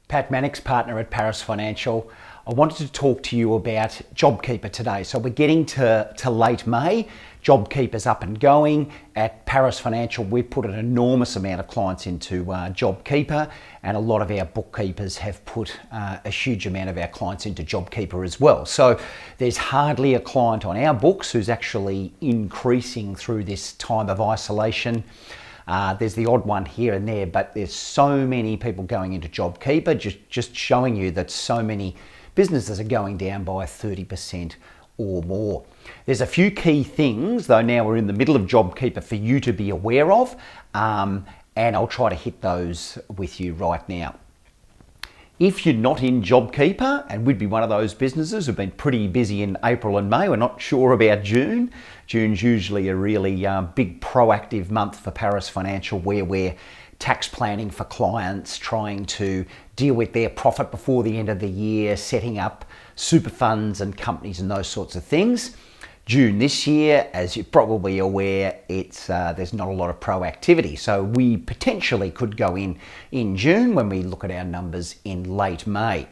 Pat Mannix, partner at Paris Financial. I wanted to talk to you about JobKeeper today. So we're getting to late May. JobKeeper's up and going. At Paris Financial, we've put an enormous amount of clients into JobKeeper, and a lot of our bookkeepers have put a huge amount of our clients into JobKeeper as well. So there's hardly a client on our books who's actually increasing through this time of isolation. There's the odd one here and there, but there's so many people going into JobKeeper, just showing you that so many businesses are going down by 30% or more. There's a few key things, though now we're in the middle of JobKeeper, for you to be aware of, and I'll try to hit those with you right now. If you're not in JobKeeper, and we'd be one of those businesses who've been pretty busy in April and May, we're not sure about June. June's usually a really big proactive month for Paris Financial, where we're tax planning for clients, trying to deal with their profit before the end of the year, setting up super funds and companies and those sorts of things. June this year, as you're probably aware, there's not a lot of proactivity. So we potentially could go in June when we look at our numbers in late May.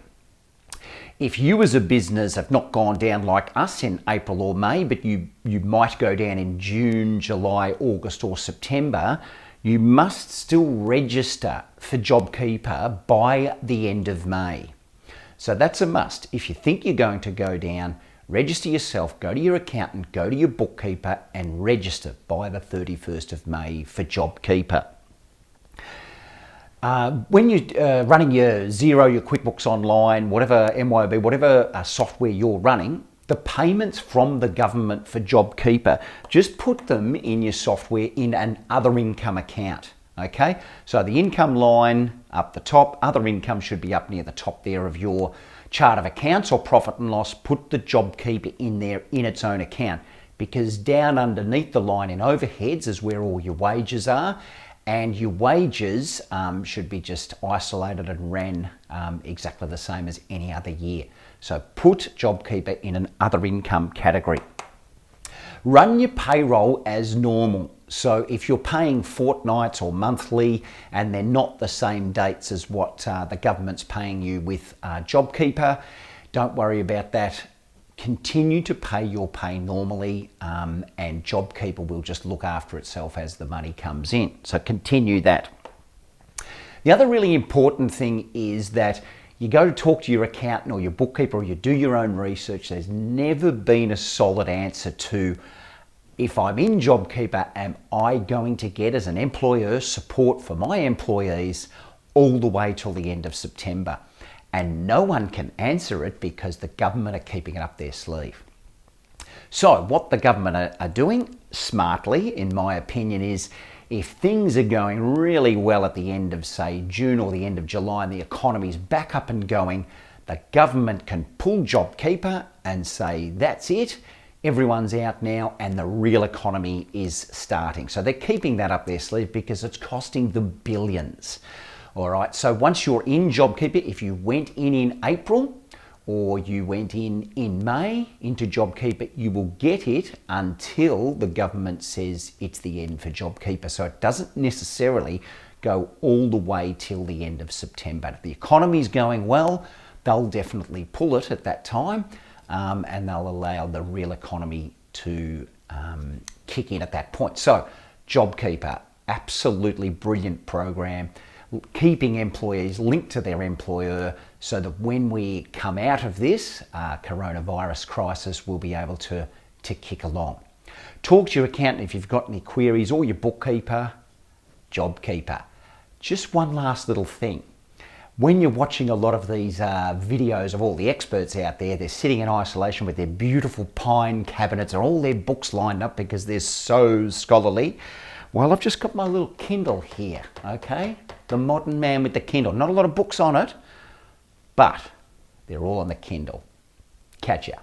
If you as a business have not gone down like us in April or May, but you might go down in June, July, August or September, you must still register for JobKeeper by the end of May. So that's a must. If you think you're going to go down, register yourself, go to your accountant, go to your bookkeeper and register by the 31st of May for JobKeeper. When you're running your Xero, your QuickBooks Online, whatever MYOB, whatever software you're running, the payments from the government for JobKeeper, just put them in your software in an other income account, okay? So the income line up the top, other income should be up near the top there of your chart of accounts or profit and loss. Put the JobKeeper in there in its own account, because down underneath the line in overheads is where all your wages are, and your wages should be just isolated and ran exactly the same as any other year. So put JobKeeper in an other income category. Run your payroll as normal. So if you're paying fortnights or monthly and they're not the same dates as what the government's paying you with JobKeeper, don't worry about that. Continue to pay your pay normally, and JobKeeper will just look after itself as the money comes in. So continue that. The other really important thing is that you go to talk to your accountant or your bookkeeper, or you do your own research. There's never been a solid answer to, if I'm in JobKeeper, am I going to get as an employer support for my employees all the way till the end of September? And no one can answer it because the government are keeping it up their sleeve. So what the government are doing smartly, in my opinion, is if things are going really well at the end of, say, June or the end of July and the economy's back up and going, the government can pull JobKeeper and say, that's it, everyone's out now and the real economy is starting. So they're keeping that up their sleeve because it's costing them billions. All right, so once you're in JobKeeper, if you went in April or you went in May into JobKeeper, you will get it until the government says it's the end for JobKeeper. So it doesn't necessarily go all the way till the end of September. If the economy's going well, they'll definitely pull it at that time, and they'll allow the real economy to kick in at that point. So JobKeeper, absolutely brilliant program, keeping employees linked to their employer so that when we come out of this coronavirus crisis, we'll be able to kick along. Talk to your accountant if you've got any queries, or your bookkeeper. JobKeeper. Just one last little thing. When you're watching a lot of these videos of all the experts out there, they're sitting in isolation with their beautiful pine cabinets and all their books lined up because they're so scholarly. Well, I've just got my little Kindle here, okay? The modern man with the Kindle. Not a lot of books on it, but they're all on the Kindle. Catch ya.